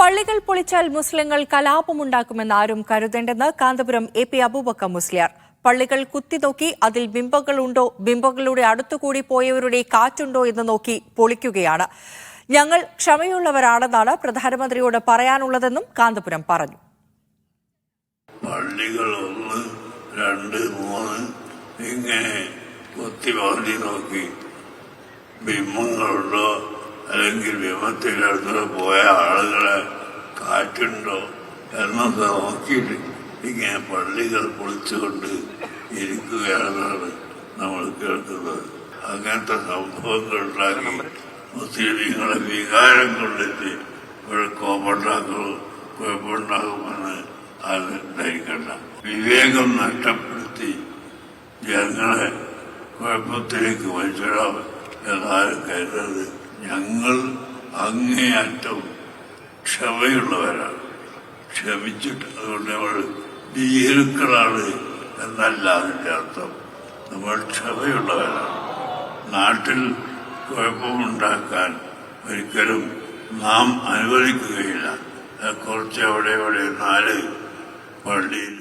പള്ളികൾ പൊളിച്ചാൽ മുസ്ലിങ്ങൾ കലാപമുണ്ടാക്കുമെന്ന് ആരും കരുതേണ്ടെന്ന് കാന്തപുരം AP അബൂബക്കർ മുസ്ലിയാർ. പള്ളികൾ കുത്തിനോക്കി അതിൽ ബിംബങ്ങളുണ്ടോ, ബിംബങ്ങളുടെ അടുത്തുകൂടി പോയവരുടെ കാറ്റുണ്ടോ എന്ന് നോക്കി പൊളിക്കുകയാണ്. ഞങ്ങൾ ക്ഷമയുള്ളവരാണെന്നാണ് പ്രധാനമന്ത്രിയോട് പറയാനുള്ളതെന്നും കാന്തപുരം പറഞ്ഞു. പള്ളികൾ 1, 2, 3 ഇങ്ങനെ കുത്തിവാതി നോക്കി ബിംബങ്ങളുണ്ടോ അല്ലെങ്കിൽ ബിംബത്തിനടുത്ത് പോയ ആളുകളെ കാറ്റുണ്ടോ എന്നൊക്കെ നോക്കിയിട്ട് ഇങ്ങനെ പള്ളികൾ പൊളിച്ചുകൊണ്ട് ഇരിക്കുകയാണെന്നാണ് നമ്മൾ കേൾക്കുന്നത്. അങ്ങനത്തെ സംഭവങ്ങൾ ഉണ്ടാക്കി മുസ്ലിങ്ങളെ വികാരം കൊണ്ടിട്ട് കുഴപ്പമുണ്ടാകുമെന്ന് അത് ധരിക്കണ്ട. വിവേകം നഷ്ടപ്പെടുത്തി ജനങ്ങളെ കുഴപ്പത്തിലേക്ക് വലിച്ചിടാം എന്നാലും കരുതരുത്. ഞങ്ങൾ അങ്ങേയറ്റം ക്ഷമയുള്ളവരാണ്. ക്ഷമിച്ചിട്ട് അതുകൊണ്ട് നമ്മൾ ഭീരുക്കളാണ് എന്നല്ല അതിൻ്റെ അർത്ഥം. നമ്മൾ ക്ഷമയുള്ളവരാണ്. നാട്ടിൽ കുഴപ്പമുണ്ടാക്കാൻ ഒരിക്കലും നാം അനുവദിക്കുകയില്ല. കുറച്ച് അവിടെ 4 പള്ളിയിൽ